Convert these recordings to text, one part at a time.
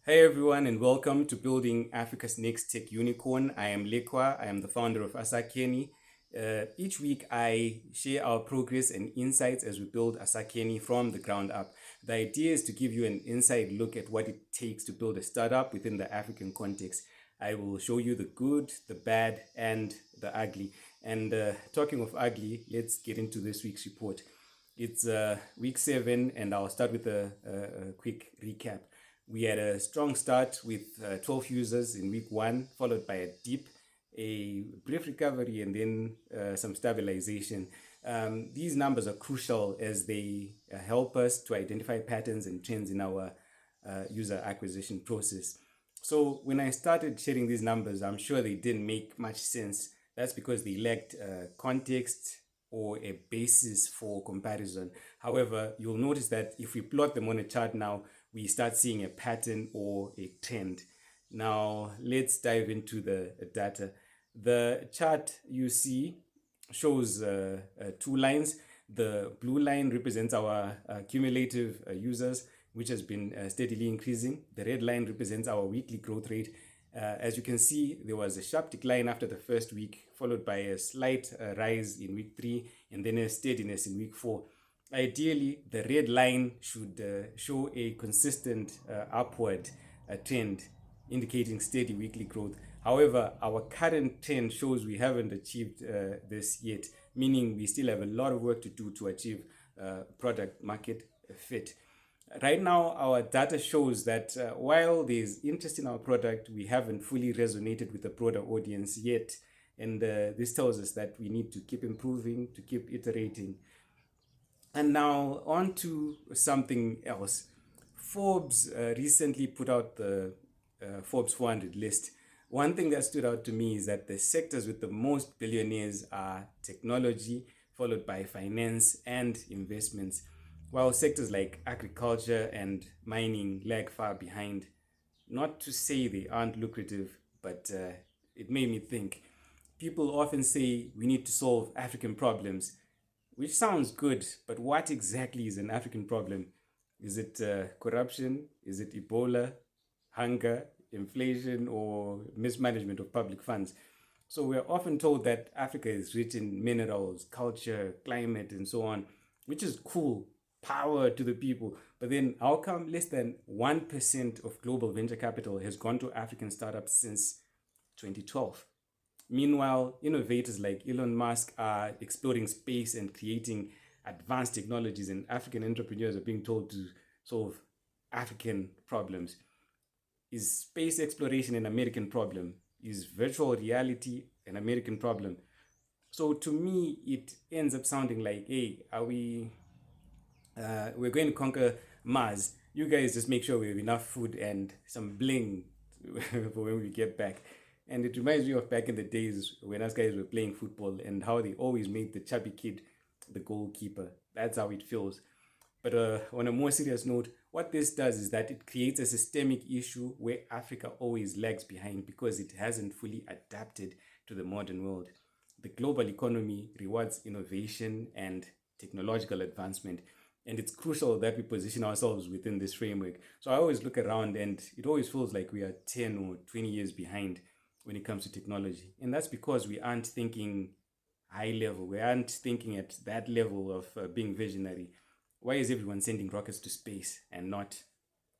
Hey everyone, and welcome to Building Africa's Next Tech Unicorn. I am Likhwa. I am the founder of Asaqeni. Each week, I share our progress and insights as we build Asaqeni from the ground up. The idea is to give you an inside look at what it takes to build a startup within the African context. I will show you the good, the bad, and the ugly. And talking of ugly, let's get into this week's report. It's week 7, and I'll start with a quick recap. We had a strong start with 12 users in week 1, followed by a dip, a brief recovery, and then some stabilization. These numbers are crucial as they help us to identify patterns and trends in our user acquisition process. So when I started sharing these numbers, I'm sure they didn't make much sense. That's because they lacked context or a basis for comparison. However, you'll notice that if we plot them on a chart now, we start seeing a pattern or a trend. Now, let's dive into the data. The chart you see shows 2 lines. The blue line represents our cumulative users, which has been steadily increasing. The red line represents our weekly growth rate. As you can see, there was a sharp decline after the first week, followed by a slight rise in week 3, and then a steadiness in week 4. Ideally, the red line should show a consistent upward trend, indicating steady weekly growth. However, our current trend shows we haven't achieved this yet, meaning we still have a lot of work to do to achieve product market fit. Right now, our data shows that while there's interest in our product, we haven't fully resonated with the broader audience yet. And this tells us that we need to keep improving, to keep iterating. And now on to something else. Forbes recently put out the Forbes 400 list. One thing that stood out to me is that the sectors with the most billionaires are technology, followed by finance and investments, while sectors like agriculture and mining lag far behind. Not to say they aren't lucrative, but it made me think. People often say we need to solve African problems, which sounds good, but what exactly is an African problem? Is it corruption? Is it Ebola, hunger, inflation, or mismanagement of public funds? So we're often told that Africa is rich in minerals, culture, climate, and so on, which is cool. Power to the people. But then how come less than 1% of global venture capital has gone to African startups since 2012? Meanwhile, innovators like Elon Musk are exploring space and creating advanced technologies, and African entrepreneurs are being told to solve African problems. Is space exploration an American problem? Is virtual reality an American problem? So to me, it ends up sounding like, hey, we're going to conquer Mars. You guys just make sure we have enough food and some bling for when we get back. And it reminds me of back in the days when us guys were playing football and how they always made the chubby kid the goalkeeper. That's how it feels. But on a more serious note, what this does is that it creates a systemic issue where Africa always lags behind because it hasn't fully adapted to the modern world. The global economy rewards innovation and technological advancement, and it's crucial that we position ourselves within this framework. So I always look around and it always feels like we are 10 or 20 years behind when it comes to technology. And that's because we aren't thinking high level. We aren't thinking at that level of being visionary. Why is everyone sending rockets to space and not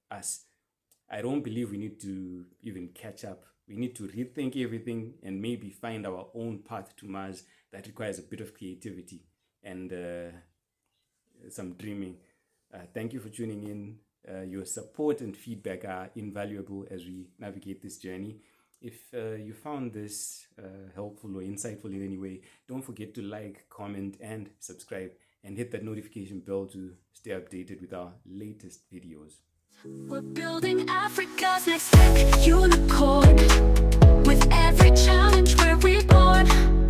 us? I don't believe we need to even catch up. We need to rethink everything and maybe find our own path to Mars that requires a bit of creativity and some dreaming. Thank you for tuning in. Your support and feedback are invaluable as we navigate this journey. If you found this helpful or insightful in any way, don't forget to like, comment, and subscribe, and hit that notification bell to stay updated with our latest videos. We're building Africa's next tech unicorn. With every challenge we're reborn.